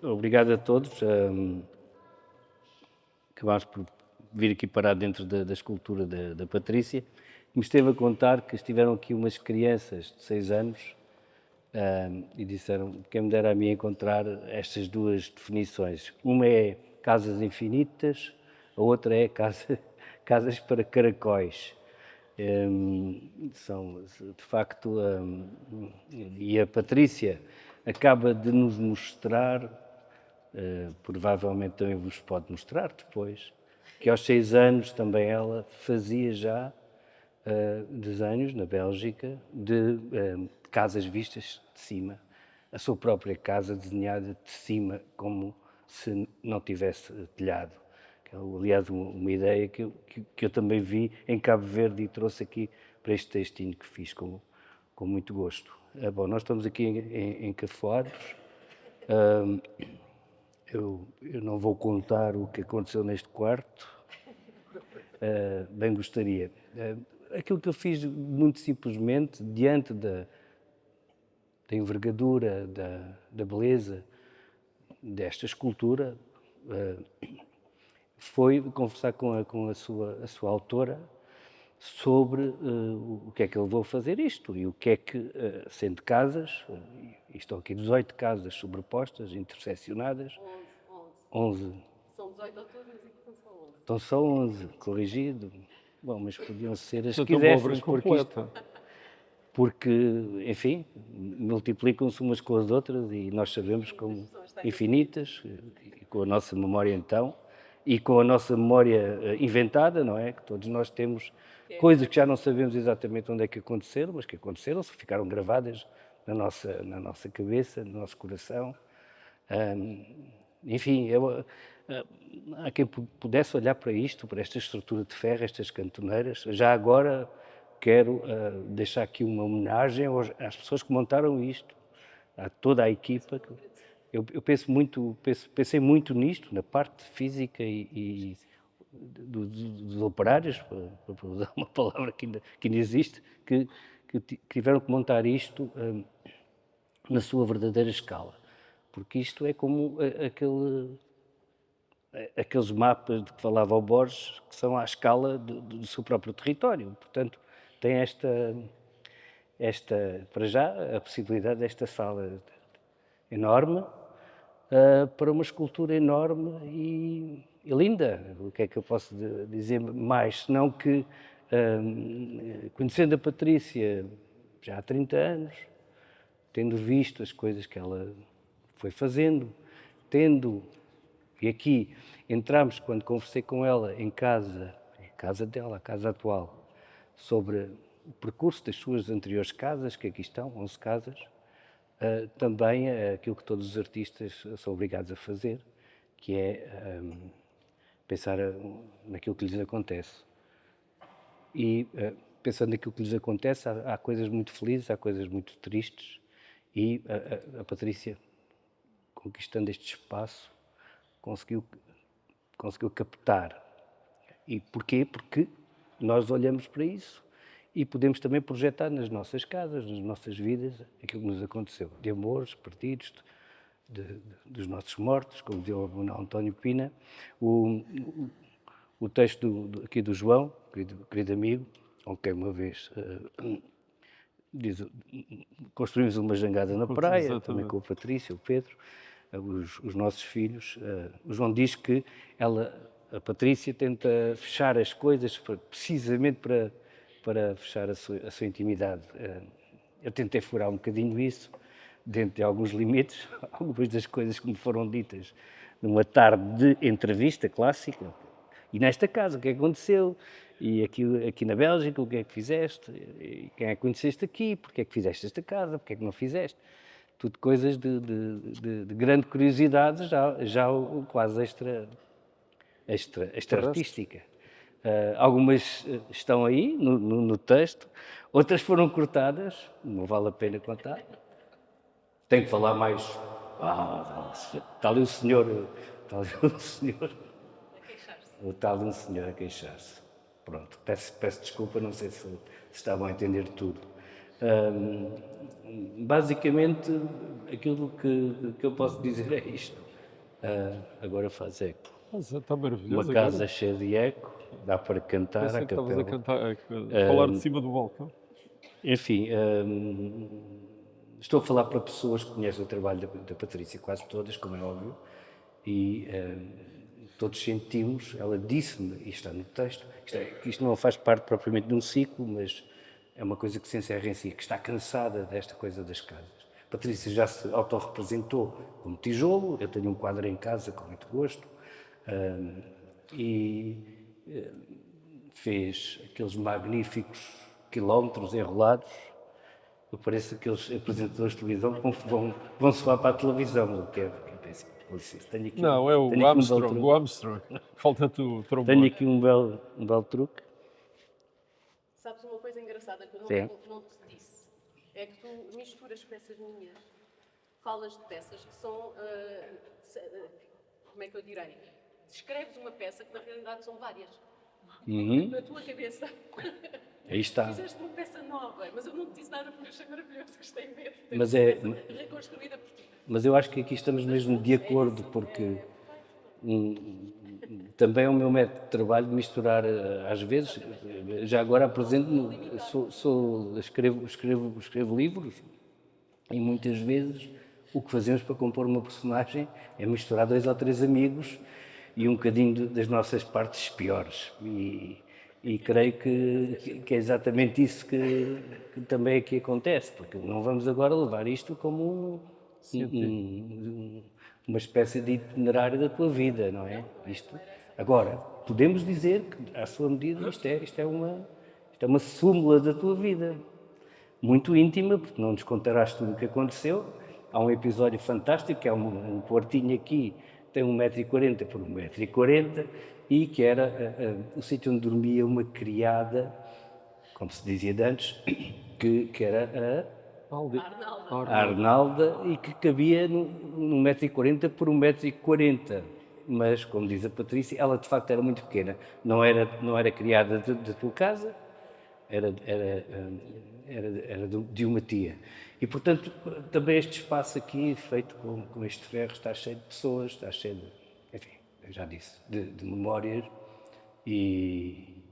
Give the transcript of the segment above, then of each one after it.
Obrigado a todos. Acabámos por vir aqui parar dentro da escultura da Patrícia. Me esteve a contar que estiveram aqui umas crianças de 6 anos e disseram, quem me dera a mim encontrar estas duas definições. Uma é casas infinitas, a outra é casas para caracóis. São, de facto, e a Patrícia acaba de nos mostrar, provavelmente também vos pode mostrar depois, que aos 6 anos também ela fazia já desenhos na Bélgica de casas vistas de cima, a sua própria casa desenhada de cima, como se não tivesse telhado. Aliás, uma ideia que eu também vi em Cabo Verde e trouxe aqui para este textinho que fiz com muito gosto. Bom, nós estamos aqui em Cafoares. Eu não vou contar o que aconteceu neste quarto, bem gostaria. Aquilo que eu fiz muito simplesmente, diante da envergadura, da beleza desta escultura, foi conversar com a sua autora sobre o que é que ele levou a fazer isto e o que é que, sendo casas, e estão aqui 18 casas sobrepostas, interseccionadas, 11. São 18 ao todo, mas aqui estão só 11. Estão só 11, corrigido. Bom, mas podiam ser as que Portanto, é uma obra quiséssemos, porque, enfim, multiplicam-se umas com as outras e nós sabemos como infinitas, e com a nossa memória então, e com a nossa memória inventada, não é? Que todos nós temos coisas que já não sabemos exatamente onde é que aconteceram, mas que aconteceram, ficaram gravadas na nossa cabeça, no nosso coração. Enfim, há quem pudesse olhar para isto, para esta estrutura de ferro, estas cantoneiras. Já agora quero deixar aqui uma homenagem às pessoas que montaram isto, a toda a equipa. Eu pensei muito nisto, na parte física e dos operários, para usar uma palavra que ainda existe, que tiveram que montar isto na sua verdadeira escala. Porque isto é como aqueles mapas de que falava o Borges, que são à escala do seu próprio território. Portanto, tem para já, a possibilidade desta sala enorme para uma escultura enorme e linda. O que é que eu posso dizer mais? Senão que, conhecendo a Patrícia já há 30 anos, tendo visto as coisas que ela foi fazendo, e aqui entramos, quando conversei com ela em casa, a casa dela, a casa atual, sobre o percurso das suas anteriores casas, que aqui estão, 11 casas, também aquilo que todos os artistas são obrigados a fazer, que é pensar naquilo que lhes acontece. E pensando naquilo que lhes acontece, há coisas muito felizes, há coisas muito tristes, e a Patrícia, conquistando este espaço, conseguiu captar. E porquê? Porque nós olhamos para isso e podemos também projetar nas nossas casas, nas nossas vidas, aquilo que nos aconteceu, de amores perdidos, dos nossos mortos, como dizia o Manuel António Pina. O texto aqui do João, querido amigo, com quem uma vez construímos uma jangada na praia, Exatamente. também com a Patrícia, o Pedro, os nossos filhos. O João diz que a Patrícia tenta fechar as coisas precisamente para fechar a sua intimidade. Eu tentei furar um bocadinho isso, dentro de alguns limites, algumas das coisas que me foram ditas numa tarde de entrevista clássica. E nesta casa, o que é que aconteceu? E aqui na Bélgica, o que é que fizeste? E quem é que conheceste aqui? Porquê é que fizeste esta casa? Porquê é que não fizeste? Tudo coisas de grande curiosidade, já quase extra artística. Algumas estão aí no texto, outras foram cortadas, não vale a pena contar. Tenho que falar mais. Está ali o senhor. Está ali o senhor. Está ali um senhor a queixar-se. Pronto, peço desculpa, não sei se estavam a entender tudo. Basicamente, aquilo que eu posso dizer é isto. agora faz eco. Mas está Uma maravilhoso casa agora. cheia de eco, dá para cantar Pensei à que estavas a capela. cantar, a falar de cima do balcão. Enfim, estou a falar para pessoas que conhecem o trabalho da Patrícia, quase todas, como é óbvio, e todos sentimos, ela disse-me, e está no texto, isto não faz parte propriamente de um ciclo, mas é uma coisa que se encerra em si, que está cansada desta coisa das casas. Patrícia já se autorrepresentou como tijolo, eu tenho um quadro em casa com muito gosto, e fez aqueles magníficos quilómetros enrolados. Eu pareço aqueles apresentadores de televisão que vão soar para a televisão, o que é péssimo. Tenho aqui, Não, é o tenho aqui um belo Armstrong, truque. o Armstrong. Falta-te o Tenho trombone. aqui um belo truque. Sabes uma coisa engraçada que eu Sim. não te disse? É que tu misturas peças minhas. Falas de peças que são. Como é que eu direi? Descreves uma peça que na realidade são várias. Na tua cabeça. Aí está. Fizeste uma peça nova, mas eu não te disse nada porque achei maravilhoso, gostei imenso. Mas Ter é- uma peça reconstruída por ti. Mas eu acho que aqui estamos mesmo de acordo, porque também é o meu método de trabalho de misturar, às vezes, já agora apresento-me, escrevo livros, e muitas vezes o que fazemos para compor uma personagem é misturar 2 ou 3 amigos e um bocadinho das nossas partes piores. E creio que é exatamente isso que também aqui acontece, porque não vamos agora levar isto como uma espécie de itinerário da tua vida, não é? Agora, podemos dizer que, à sua medida, isto é uma súmula da tua vida, muito íntima, porque não nos contarás tudo o que aconteceu. Há um episódio fantástico, que é um quartinho aqui, tem 1,40 m por 1,40 m, e que era o sítio onde dormia uma criada, como se dizia de antes, que era a Arnalda, e que cabia num 1,40 m por 1,40 m. Mas, como diz a Patrícia, ela de facto era muito pequena. Não era criada da tua casa, era de uma tia. E, portanto, também este espaço aqui, feito com este ferro, está cheio de pessoas, está cheio de, enfim, eu já disse, de memórias. E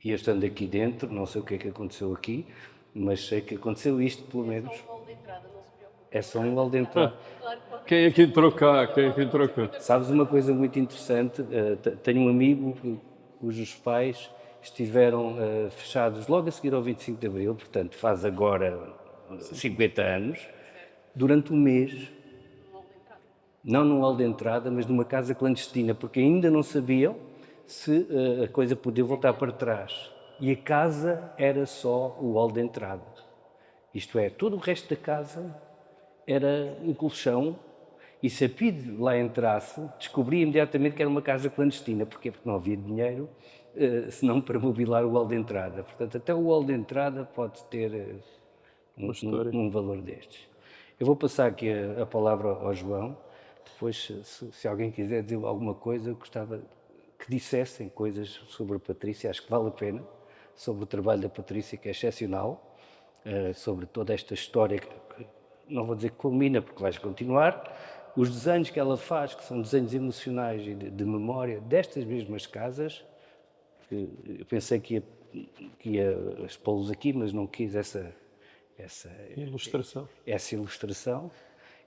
eu estando aqui dentro, não sei o que é que aconteceu aqui, mas sei que aconteceu isto, pelo menos. É só um hall de entrada, não se preocupe. É só um hall de entrada. Claro que pode. Quem é que entrou cá? Quem é que entrou cá? Sabes uma coisa muito interessante? Tenho um amigo cujos pais estiveram fechados logo a seguir ao 25 de Abril, portanto faz agora 50 anos, durante um mês, não num hall de entrada, mas numa casa clandestina, porque ainda não sabiam se a coisa podia voltar para trás. E a casa era só o hall de entrada. Isto é, todo o resto da casa era um colchão, e se a PIDE lá entrasse, descobria imediatamente que era uma casa clandestina. Porquê? Porque não havia dinheiro, senão para mobilar o hall de entrada. Portanto, até o hall de entrada pode ter um valor destes. Eu vou passar aqui a palavra ao João. Depois, se alguém quiser dizer alguma coisa, eu gostava que dissessem coisas sobre a Patrícia, acho que vale a pena, sobre o trabalho da Patrícia, que é excepcional, sobre toda esta história, que não vou dizer que culmina, porque vais continuar, os desenhos que ela faz, que são desenhos emocionais e de memória destas mesmas casas, que eu pensei que ia expô-los aqui, mas não quis essa Ilustração. ilustração.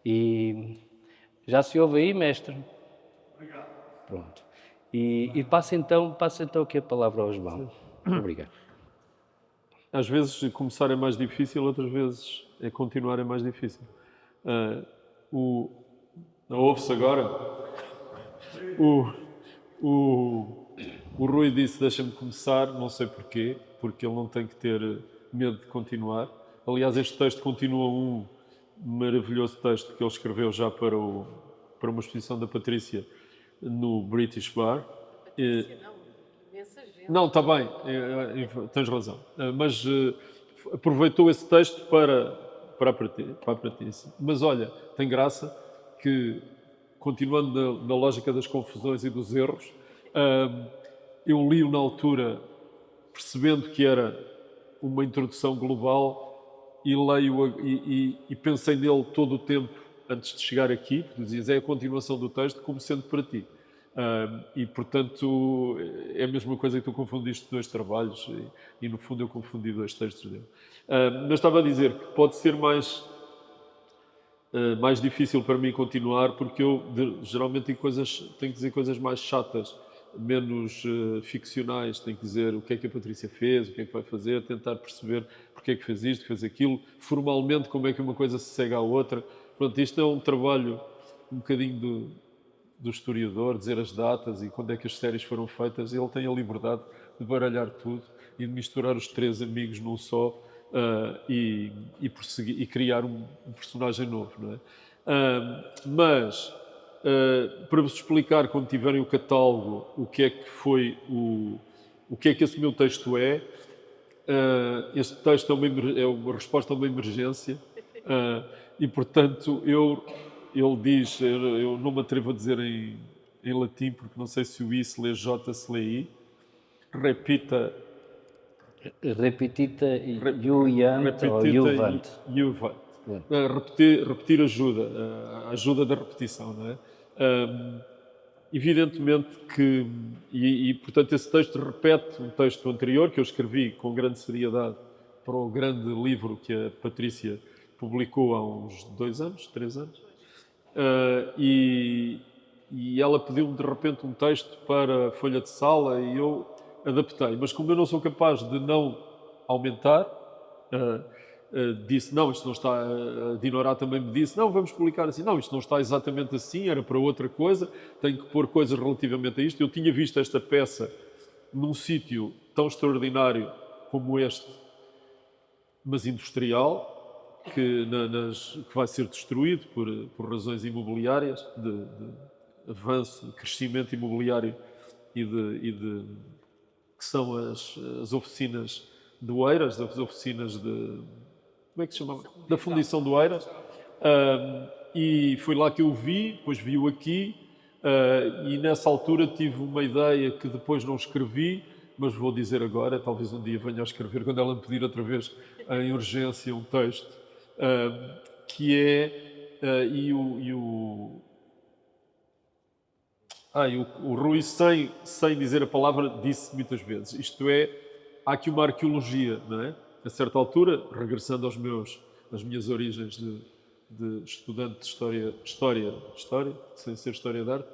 E já se ouve aí, mestre? Obrigado. Pronto. E passa então aqui a palavra ao João. Obrigado. Às vezes começar é mais difícil, outras vezes continuar é mais difícil. Ouve-se agora? O Rui disse, deixa-me começar, não sei porquê, porque ele não tem que ter medo de continuar. Aliás, este texto continua um maravilhoso texto que ele escreveu já para uma exposição da Patrícia no British Bar. Imensa gente. Não, está bem, tens razão. Mas aproveitou esse texto para a Patrícia. Mas olha, tem graça que, continuando na lógica das confusões e dos erros, eu li-o na altura percebendo que era uma introdução global e leio e pensei nele todo o tempo antes de chegar aqui, porque tu dizias, é a continuação do texto como sendo para ti. E, portanto, é a mesma coisa que tu confundiste dois trabalhos e no fundo, eu confundi dois textos dele. Mas estava a dizer que pode ser mais difícil para mim continuar, porque eu geralmente tenho que dizer coisas mais chatas, menos ficcionais, tenho que dizer o que é que a Patrícia fez, o que é que vai fazer, tentar perceber porque é que fez isto, fez aquilo, formalmente como é que uma coisa se segue à outra. Pronto, isto é um trabalho um bocadinho do historiador, dizer as datas e quando é que as séries foram feitas. Ele tem a liberdade de baralhar tudo e de misturar os três amigos num só, e criar um personagem novo, não é? Mas, para vos explicar, quando tiverem o catálogo, o que é que foi o que é que esse meu texto é, este texto é uma resposta a uma emergência, e portanto ele diz, eu não me atrevo a dizer em latim, porque não sei se o I se lê J, se lê I, repita Repetita iuiant ou iuvant. Iuvant. Pronto. Repetir ajuda, a ajuda da repetição, não é? Evidentemente que, portanto esse texto repete um texto anterior que eu escrevi com grande seriedade para o grande livro que a Patrícia publicou há uns 2 anos, 3 anos, e ela pediu-me de repente um texto para a folha de sala e eu adaptei, mas como eu não sou capaz de não aumentar, disse, não, isto não está, a Dinorá também me disse, não, vamos publicar assim, não, isto não está exatamente assim, era para outra coisa, tenho que pôr coisas relativamente a isto. Eu tinha visto esta peça num sítio tão extraordinário como este, mas industrial, que vai ser destruído por razões imobiliárias, de avanço, de crescimento imobiliário que são as oficinas de Oeiras, as oficinas como é que se chama? Da Fundição do Oeiras. E foi lá que eu vi, depois vi-o aqui, e nessa altura tive uma ideia que depois não escrevi, mas vou dizer agora, talvez um dia venha a escrever, quando ela me pedir outra vez em urgência um texto, que é, o Rui, sem dizer a palavra, disse muitas vezes. Isto é, há aqui uma arqueologia, não é? A certa altura, regressando às minhas origens de estudante de história, sem ser história de arte,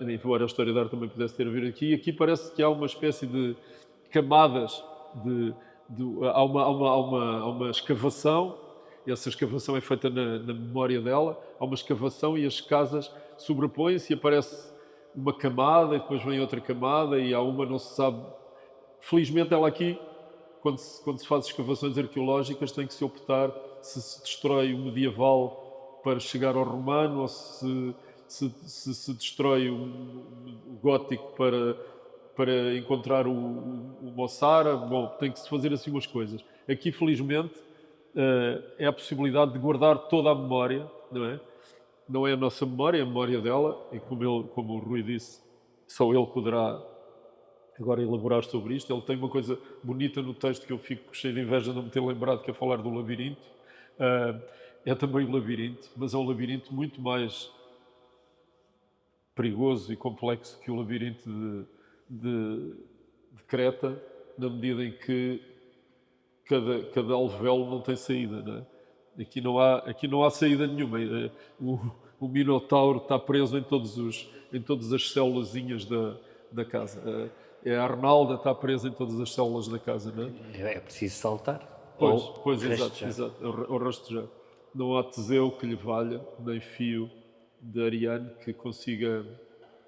embora a história de arte também pudesse ter a vir aqui parece que há uma espécie de camadas, há uma escavação. Essa escavação é feita na memória dela, há uma escavação e as casas sobrepõem-se e aparece uma camada e depois vem outra camada e há uma, não se sabe. Felizmente ela aqui, quando se faz escavações arqueológicas, tem que se optar se destrói o medieval para chegar ao romano ou se destrói o gótico para encontrar o moçárabe. Bom, tem que se fazer assim umas coisas. Aqui, felizmente, é a possibilidade de guardar toda a memória, não é? Não é a nossa memória, é a memória dela, e como o Rui disse, só ele poderá agora elaborar sobre isto. Ele tem uma coisa bonita no texto que eu fico cheio de inveja de não me ter lembrado, que é falar do labirinto. É também o labirinto, mas é um labirinto muito mais perigoso e complexo que o labirinto de Creta, na medida em que cada alvéolo não tem saída, não é? Aqui não há saída nenhuma. O Minotauro está preso em todas as célulazinhas da casa. A Arnalda está presa em todas as células da casa, não é? É preciso saltar. Pois, exato. Ou rastejar. Não há Teseu que lhe valha, nem fio de Ariane que consiga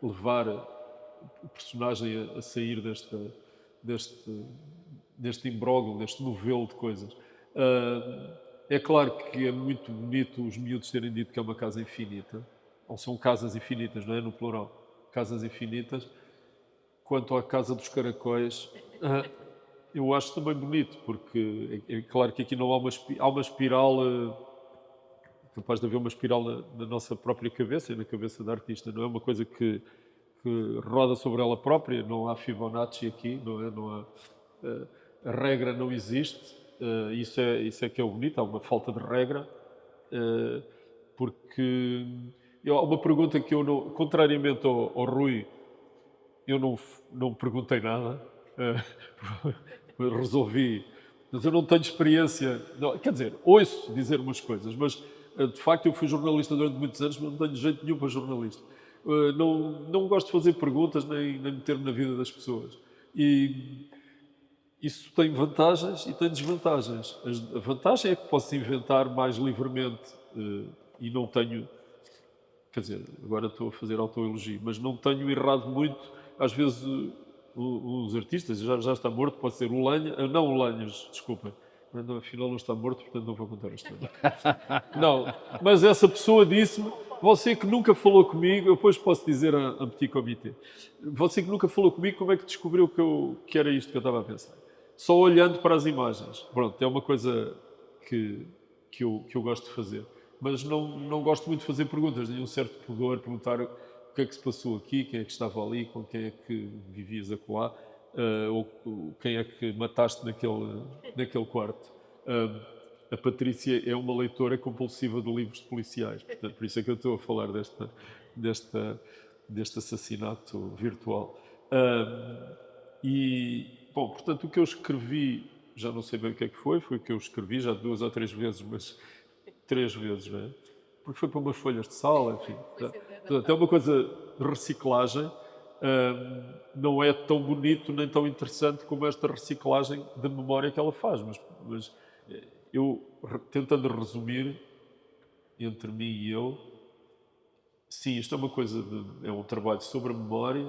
levar o personagem a sair deste imbróglio, deste novelo de coisas. É claro que é muito bonito os miúdos terem dito que é uma casa infinita. Ou são casas infinitas, não é? No plural. Casas infinitas. Quanto à Casa dos Caracóis, eu acho também bonito, porque é claro que aqui não há uma espiral, capaz de haver uma espiral na nossa própria cabeça e na cabeça da artista. Não é uma coisa que roda sobre ela própria, não há Fibonacci aqui, não é? Não há, a regra não existe. Isso é que é o bonito, há uma falta de regra. porque há uma pergunta que eu não, contrariamente ao Rui, eu não perguntei nada, resolvi, mas eu não tenho experiência, não, quer dizer, ouço dizer umas coisas, mas de facto eu fui jornalista durante muitos anos, mas não tenho jeito nenhum para jornalista. Não gosto de fazer perguntas nem meter-me na vida das pessoas. E isso tem vantagens e tem desvantagens. A vantagem é que posso inventar mais livremente e não tenho, quer dizer, agora estou a fazer autoelogio, mas não tenho errado muito. Às vezes os artistas, já está morto, pode ser o Lanha, não o Lanhas, desculpem, não, afinal não está morto, portanto não vou contar a história. Não, mas essa pessoa disse-me, você que nunca falou comigo, eu depois posso dizer a petit comité, você que nunca falou comigo, como é que descobriu que era isto que eu estava a pensar? Só olhando para as imagens. Pronto, é uma coisa que eu gosto de fazer. Mas não gosto muito de fazer perguntas, nenhum certo pudor, perguntar o que é que se passou aqui, quem é que estava ali, com quem é que vivias acolá, ou quem é que mataste naquele quarto. A Patrícia é uma leitora compulsiva de livros policiais, portanto, por isso é que eu estou a falar deste assassinato virtual. Bom, portanto, o que eu escrevi, já não sei bem o que é que foi o que eu escrevi, já 2 ou 3 vezes, mas 3 vezes, não é? Porque foi para umas folhas de sal, enfim. Portanto, é uma coisa de reciclagem, não é tão bonito nem tão interessante como esta reciclagem da memória que ela faz, mas eu, tentando resumir, entre mim e eu, sim, isto é uma coisa, é um trabalho sobre a memória,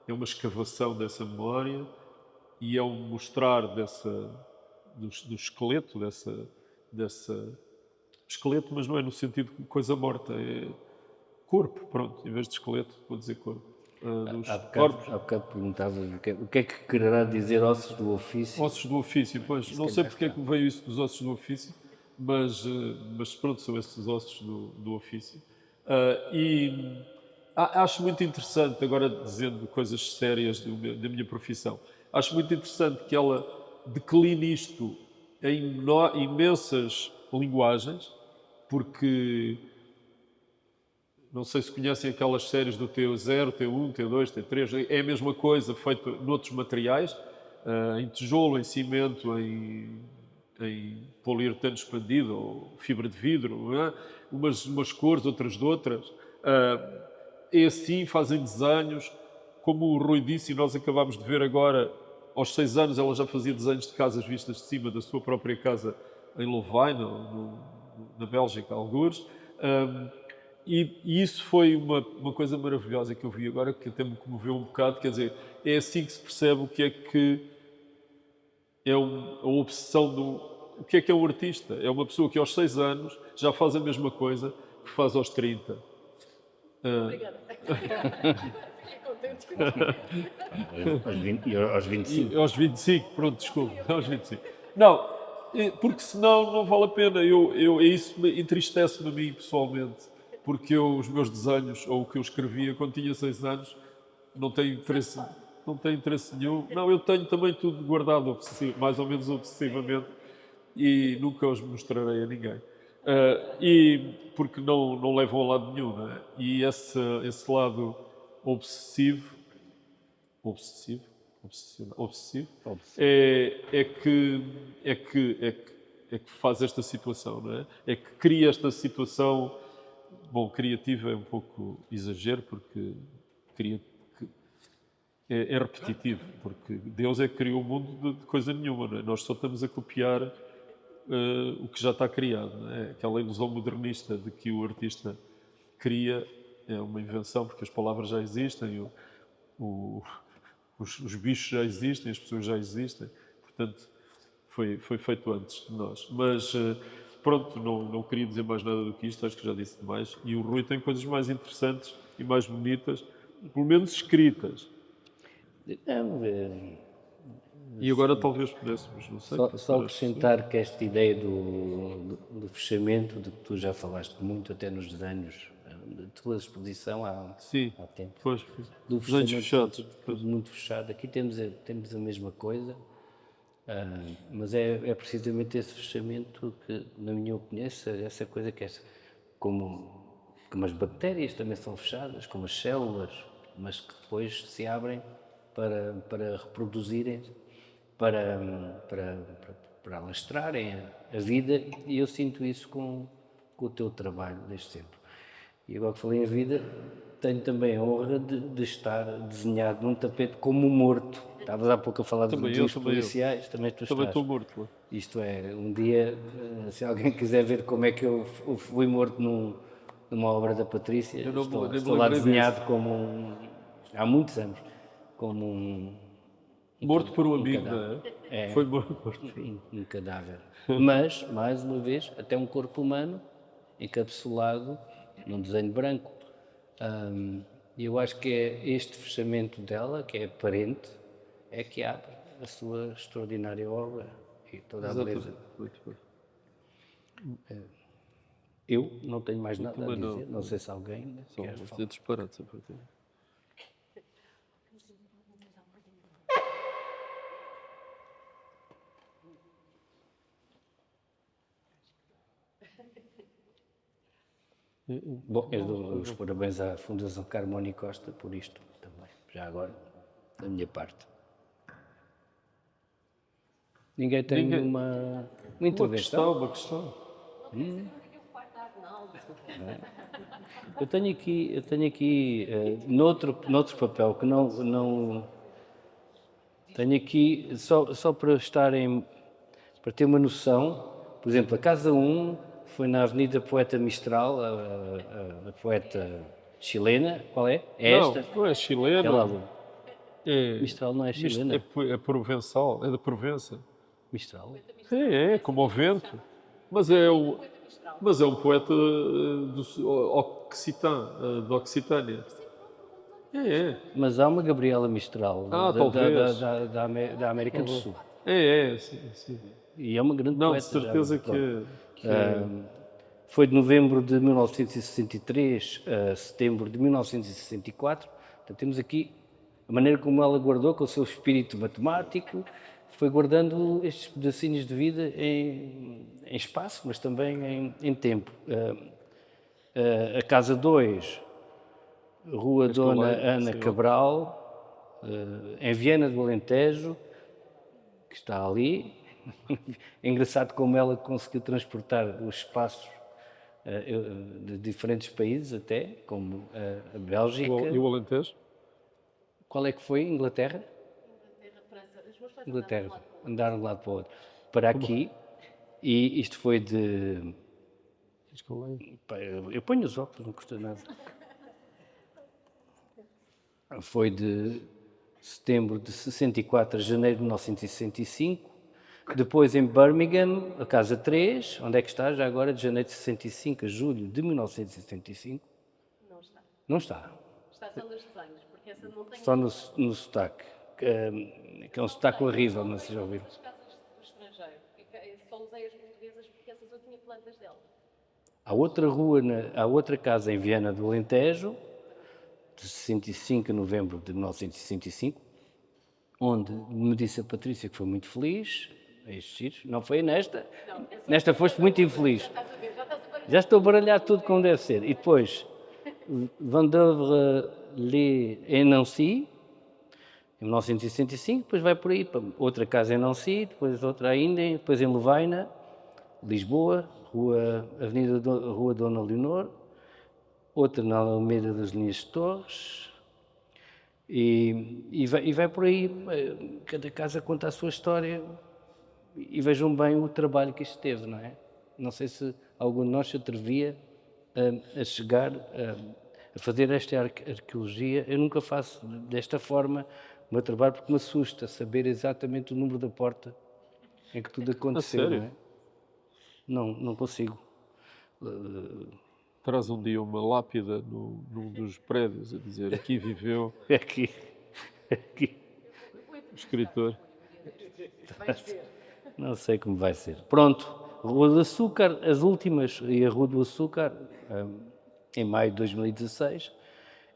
é uma escavação dessa memória e é um mostrar do esqueleto, dessa esqueleto, mas não é no sentido de coisa morta, é corpo, pronto, em vez de esqueleto, vou dizer corpo. Dos corpos. Há bocado perguntava o que é que quererá dizer ossos do ofício. Ossos do ofício, pois, não sei porque é que me veio isso dos ossos do ofício, mas pronto, são esses ossos do ofício. Acho muito interessante, agora dizendo coisas sérias da minha profissão, acho muito interessante que ela decline isto em imensas linguagens, porque não sei se conhecem aquelas séries do T0, T1, T2, T3, é a mesma coisa, feito noutros materiais, em tijolo, em cimento, em poliuretano expandido, ou fibra de vidro, não é? umas cores, outras de outras. É assim, fazem desenhos, como o Rui disse, e nós acabámos de ver agora, aos 6 anos ela já fazia desenhos de casas vistas de cima da sua própria casa em Louvain, na Bélgica, algures. E isso foi uma coisa maravilhosa que eu vi agora, que até me comoveu um bocado. Quer dizer, é assim que se percebe o que é que é a obsessão o que é um artista. É uma pessoa que aos 6 anos já faz a mesma coisa que faz aos 30. Obrigada. Fiquei contente. Aos 25. E aos 25, pronto, desculpa, aos 25. Não, porque senão não vale a pena. Isso entristece-me a mim pessoalmente, porque os meus desenhos, ou o que eu escrevia quando tinha 6 anos, não tem interesse nenhum. Não, eu tenho também tudo guardado mais ou menos obsessivamente, e nunca os mostrarei a ninguém. E porque não levam a lado nenhum, não é? E esse lado obsessivo é que faz esta situação, não é? É que cria esta situação. Bom, criativa é um pouco exagero, porque é repetitivo, porque Deus é que criou o mundo de coisa nenhuma, não é? Nós só estamos a copiar o que já está criado, não é? Aquela ilusão modernista de que o artista cria é uma invenção, porque as palavras já existem, os bichos já existem, as pessoas já existem, portanto foi feito antes de nós. Mas pronto, não queria dizer mais nada do que isto, acho que já disse demais. E o Rui tem coisas mais interessantes e mais bonitas, pelo menos escritas. Não, E agora talvez pudéssemos, não sei. só acrescentar que esta ideia do fechamento, de que tu já falaste muito até nos desenhos, da tua exposição há tempo. Pois, Do desenhos fechamento, fechados. tudo muito fechado. Aqui temos a mesma coisa, mas é precisamente esse fechamento que, na minha opinião, essa coisa que é como as bactérias também são fechadas, como as células, mas que depois se abrem para reproduzirem, para, para alastrarem a vida, e eu sinto isso com o teu trabalho desde sempre. E agora que falei em vida, tenho também a honra de estar desenhado num tapete como um morto. Estavas há pouco a falar Também dos eu, policiais, também tu Também estás. estou morto. Lá. Isto é, um dia, se alguém quiser ver como é que eu fui morto numa obra da Patrícia, Eu não me- nem me estou lá lembrei desenhado disso. como há muitos anos, como Morto por um um amigo, cadáver. não é? Foi morto. Um cadáver. Mas, mais uma vez, até um corpo humano encapsulado num desenho branco. E eu acho que é este fechamento dela, que é aparente, é que abre a sua extraordinária obra e toda a beleza. Exatamente. Muito bem. Eu não tenho mais nada a também não. dizer, não sei se alguém Só quer vou falar. dizer disparates a partir. Bom, eu dou os parabéns à Fundação Carmona e Costa por isto também, já agora, da minha parte. Ninguém tem Ninguém- uma Uma intervenção? questão, uma questão. Não quer saber o que é o quarto da Arnaldo. Eu tenho aqui noutro papel que não tenho aqui, só para estarem, para ter uma noção, por exemplo, a Casa 1 foi na Avenida Poeta Mistral, a poeta chilena, qual é? É Não, esta? não é chilena. É lá, Lu. É, Mistral não é chilena? é provençal, é da Provença. Mistral? É como o vento. Mas é, mas é um poeta occitã, de Occitânia. É. Mas há uma Gabriela Mistral Talvez. da América do Sul. Sim, sim. E é uma grande Não, de poeta. certeza Pronto. que é. Foi de novembro de 1963 a setembro de 1964. Portanto, temos aqui a maneira como ela guardou, com o seu espírito matemático, foi guardando estes pedacinhos de vida em espaço, mas também em tempo. A Casa 2, Rua Queres que eu Dona leia? Ana Sim, Cabral, em Viena do Alentejo, que está ali. É engraçado como ela conseguiu transportar os espaços de diferentes países até, como a Bélgica. E o Alentejo? Qual é que foi? Inglaterra? Inglaterra, França. Os meus pais Inglaterra. Andaram de um lado para o outro. Para aqui. E isto foi de... Queres que eu leia? Pá, eu ponho os óculos, não custa nada. Foi de setembro de 64 a janeiro de 1965. Depois em Birmingham, a Casa 3, onde é que está? Já agora, de janeiro de 65 a julho de 1975. Não está. Não está. Está só nos desenhos, porque essa não tem... Só no sotaque. Que é um sotaque horrível, não sei se já ouviram. As casas do estrangeiro. Só usei as portuguesas porque essas eu tinha plantas delas. Há outra casa em Viana do Alentejo, de 65 de novembro de 1965, onde me disse a Patrícia que foi muito feliz. Estes sítios. Não foi nesta. Nesta foste muito infeliz. Estás a ver? Já estás a ver? Já estou a baralhar tudo como deve ser. E depois, Vendôvre-les Nancy, em 1965, depois vai por aí para outra casa em Nancy, depois outra ainda, depois em Lovaina, Lisboa, Rua Dona Leonor, outra na Alameda das Linhas de Torres, e vai por aí, cada casa conta a sua história, e vejam bem o trabalho que isto teve, não é? Não sei se algum de nós se atrevia a chegar a fazer esta arqueologia. Eu nunca faço desta forma o meu trabalho porque me assusta saber exatamente o número da porta em que tudo aconteceu, sério? não é? Não consigo. Traz um dia uma lápida num dos prédios a dizer aqui viveu Aqui. o escritor. Vais ver. Não sei como vai ser. Pronto, Rua do Açúcar, as últimas, e a Rua do Açúcar, em maio de 2016,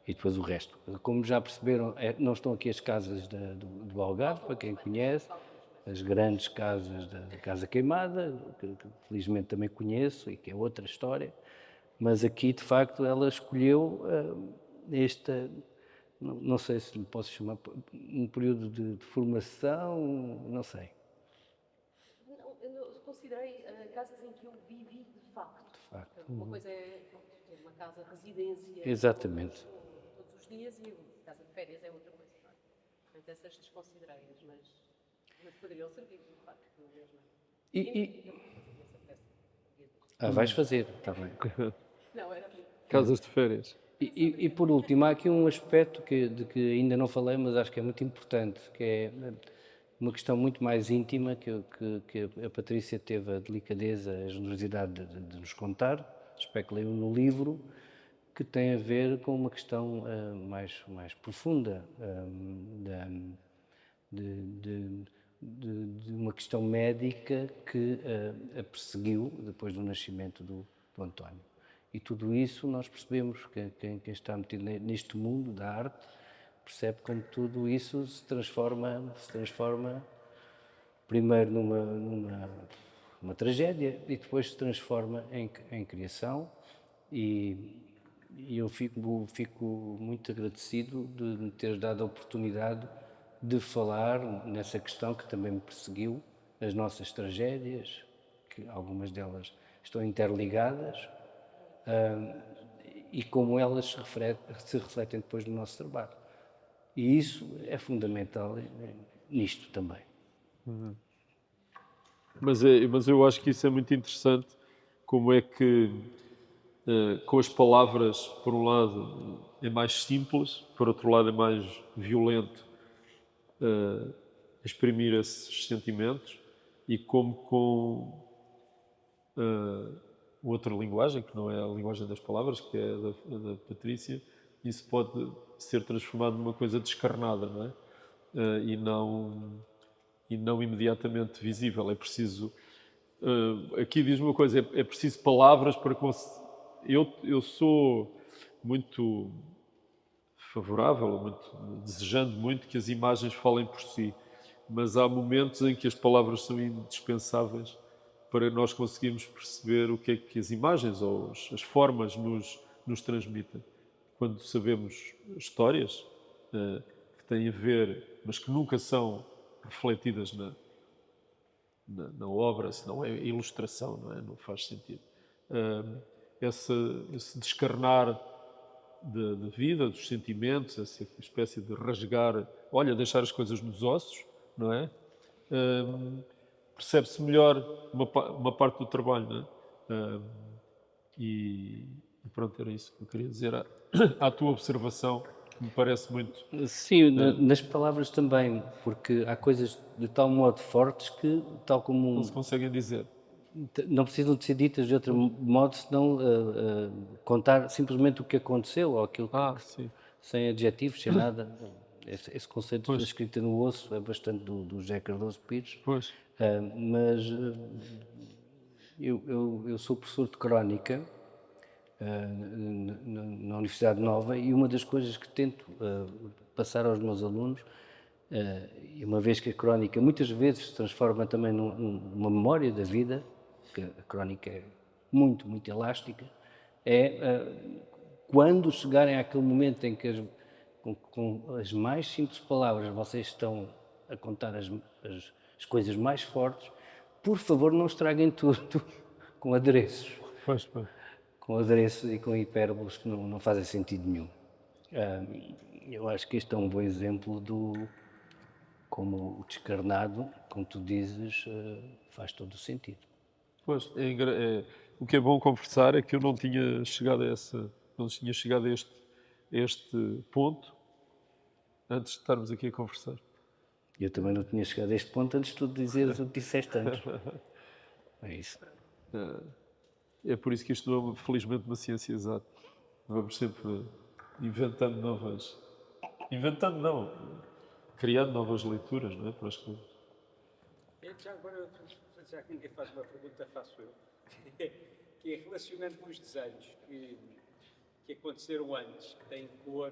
e depois o resto. Como já perceberam, não estão aqui as casas do Algarve, para quem conhece, as grandes casas da Casa Queimada, que felizmente também conheço e que é outra história, Mas aqui, de facto, ela escolheu esta, não sei se lhe posso chamar, um período de formação, não sei, Não, eu considerei casas em que eu vivi de facto. de facto. Uma coisa é ter uma casa residência Exatamente. todos os dias e a casa de férias é outra coisa. Não é? Portanto, essas desconsiderei-as, mas poderiam servir, de facto, mesmo. Vais fazer, está bem. Não, era Casas de férias. E por último, há aqui um aspecto de que ainda não falei, mas acho que é muito importante, que é uma questão muito mais íntima que a Patrícia teve a delicadeza, a generosidade de nos contar, espero que leiam no livro, que tem a ver com uma questão mais profunda, de uma questão médica que a perseguiu depois do nascimento do António. E tudo isso nós percebemos, que quem está metido neste mundo da arte percebe como tudo isso se transforma primeiro numa tragédia e depois se transforma em criação. E eu fico muito agradecido de me teres dado a oportunidade de falar nessa questão que também me perseguiu, as nossas tragédias, que algumas delas estão interligadas, e como elas se refletem depois no nosso trabalho. E isso é fundamental nisto também. Mas eu acho que isso é muito interessante, como é que com as palavras, por um lado, é mais simples, por outro lado, é mais violento exprimir esses sentimentos, e como com outra linguagem, que não é a linguagem das palavras, que é a da Patrícia, isso pode ser transformado numa coisa descarnada, não é? E não imediatamente visível. É preciso... aqui diz uma coisa, é preciso palavras para... Eu sou muito favorável, muito, desejando muito que as imagens falem por si, mas há momentos em que as palavras são indispensáveis para nós conseguirmos perceber o que é que as imagens ou as formas nos transmitem. Quando sabemos histórias que têm a ver, mas que nunca são refletidas na obra, senão é ilustração, não é? Não faz sentido. Esse descarnar da vida, dos sentimentos, essa espécie de rasgar, olha, deixar as coisas nos ossos, não é? Percebe-se melhor uma parte do trabalho, não é? E pronto, era isso que eu queria dizer à tua observação, que me parece muito... Sim, nas palavras também, porque há coisas de tal modo fortes que, tal como Não se conseguem dizer. não precisam de ser ditas de outro modo, senão contar simplesmente o que aconteceu, ou aquilo Sim. sem adjetivos, sem nada. Esse conceito da Pois. escrita no osso é bastante do José Cardoso Pires, Pois. mas eu sou professor de crónica na Universidade Nova, e uma das coisas que tento passar aos meus alunos, e uma vez que a crónica muitas vezes se transforma também numa memória da vida, porque a crónica é muito, muito elástica, é quando chegarem àquele momento em que com as mais simples palavras vocês estão a contar as coisas mais fortes, por favor não estraguem tudo com adereços. Pois. Com adereços e com hipérboles que não fazem sentido nenhum. Eu acho que este é um bom exemplo como o descarnado, como tu dizes, faz todo o sentido. Pois, o que é bom conversar é que eu não tinha chegado a este ponto antes de estarmos aqui a conversar. Eu também não tinha chegado a este ponto antes de tu dizeres o que disseste antes. É isso. É por isso que isto não é, felizmente, uma ciência exata. Vamos sempre inventando novas... Inventando não, criando novas leituras, não é, para as coisas. Já agora, já que ninguém faz uma pergunta, faço eu. Que é relacionando com os desenhos que aconteceram antes, que têm cor,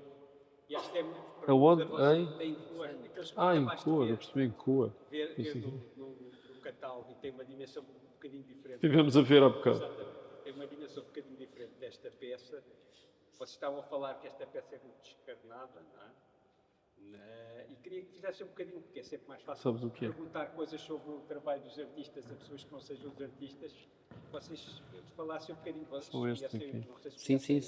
e acho que é muito para Aonde? têm cor. Aqueles que Em acabaste cor, de eu percebi em cor. ver no catálogo, e tem uma dimensão um bocadinho diferente. Tivemos a ver há bocado. Exatamente. É Marinha são um bocadinho diferente desta peça. Vocês estavam a falar que esta peça é muito descarnada, não é? E queria que fizessem um bocadinho, porque é sempre mais fácil Sabes o que é? perguntar coisas sobre o trabalho dos artistas a pessoas que não sejam os artistas. Vocês falassem um bocadinho, vocês São estes conhecem, aqui. não sei se Sim, conhecem,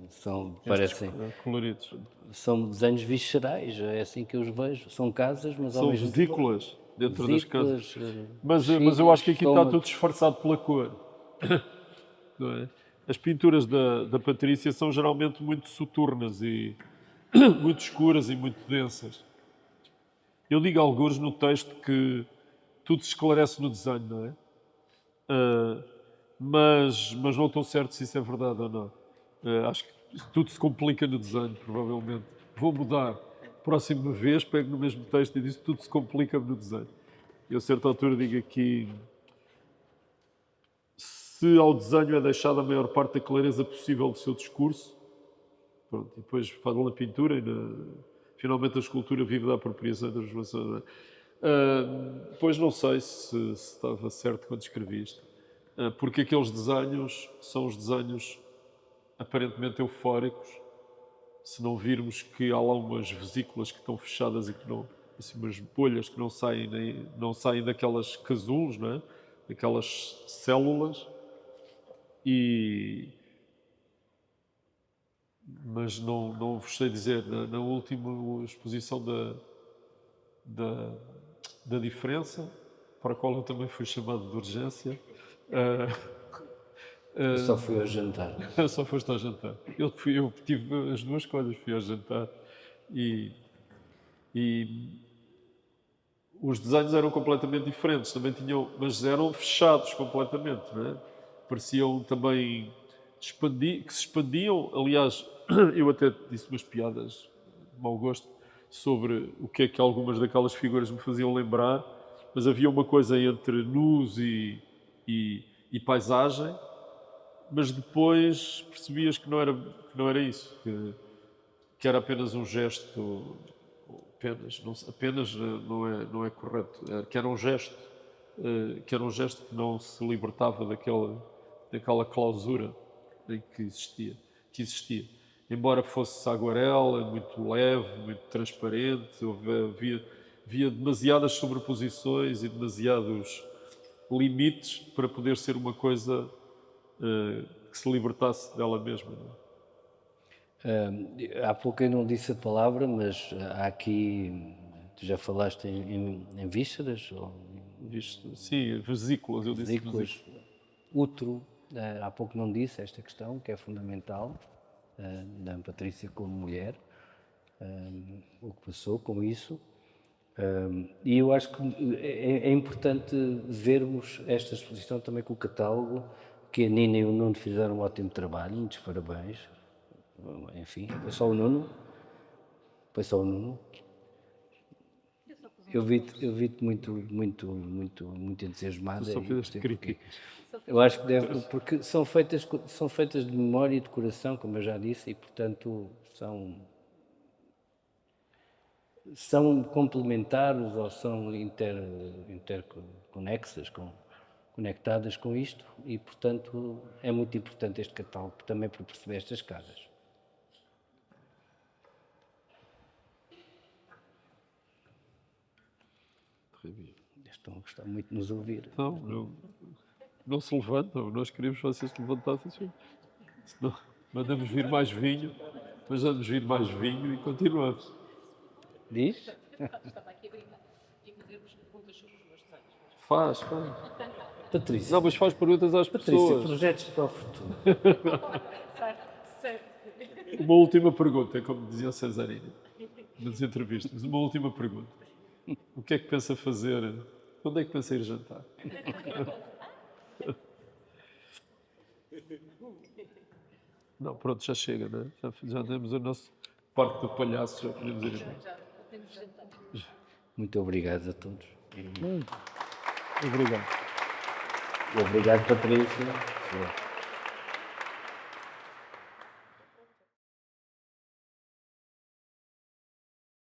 são parecem, Coloridos. são desenhos viscerais, é assim que eu os vejo. São casas, mas ao São mesmo vesículas dentro das casas. vesículas, Mas eu acho que aqui está estômago. tudo disfarçado pela cor. Não é? As pinturas da Patrícia são geralmente muito soturnas e muito escuras e muito densas. Eu digo algures no texto que tudo se esclarece no desenho, não é? Mas não estou certo se isso é verdade ou não. Acho que tudo se complica no desenho, provavelmente. Vou mudar. Próxima vez pego no mesmo texto e diz que tudo se complica no desenho. Eu a certa altura digo aqui: se ao desenho é deixada a maior parte da clareza possível do seu discurso, pronto, e depois fala na pintura e finalmente a escultura vive da apropriação e da transformação. Pois não sei se estava certo quando escrevi isto, porque aqueles desenhos são os desenhos aparentemente eufóricos, se não virmos que há lá umas vesículas que estão fechadas e que não, assim, umas bolhas que não saem daquelas casulos, não é? Daquelas células, mas não vos sei dizer, na última exposição da diferença, para a qual eu também fui chamado de urgência, Só fui ao jantar. só foste ao jantar. Eu tive as duas coisas, fui ao jantar e os desenhos eram completamente diferentes, também tinham, mas eram fechados completamente, não é? Pareciam também que se expandiam. Aliás, eu até disse umas piadas de mau gosto sobre o que é que algumas daquelas figuras me faziam lembrar, mas havia uma coisa entre nus e paisagem, mas depois percebias que não era isso, que era apenas um gesto, apenas não é correto, que era um gesto que não se libertava daquela clausura em que existia. Embora fosse aguarela, muito leve, muito transparente, havia demasiadas sobreposições e demasiados limites para poder ser uma coisa que se libertasse dela mesma. Não é? Há pouco eu não disse a palavra, mas há aqui, tu já falaste em vísceras, ou Sim, vesículas, eu disse vesículas, útero, há pouco não disse esta questão, que é fundamental, da Patrícia como mulher, o que passou com isso. E eu acho que é importante vermos esta exposição também com o catálogo, que a Nina e o Nuno fizeram um ótimo trabalho, muitos parabéns. Enfim, foi só o Nuno. Eu vi-te muito entusiasmada. Tu só fizeste críticas. Eu acho que porque são feitas de memória e de coração, como eu já disse, e portanto são complementares ou são interconexas, conectadas com isto, e portanto é muito importante este catálogo também para perceber estas casas. Estão a gostar muito de nos ouvir. Não se levantam, nós queríamos que vocês se levantassem. Senão, mandamos vir mais vinho e continuamos. Diz? Estava aqui a brincar e a fazer-vos perguntas sobre os meus desenhos. Faz. Patrícia, Não, mas faz perguntas às pessoas. projetos para o futuro. Certo. Uma última pergunta, como dizia o Cesarini nas entrevistas. Uma última pergunta. O que é que pensa fazer? Onde é que pensa ir jantar? Não, pronto, já chega, não é? Já temos o nosso parque do palhaço, já podemos ir embora. Já temos jantar. Muito obrigado a todos. Obrigado. Obrigado, Patrícia.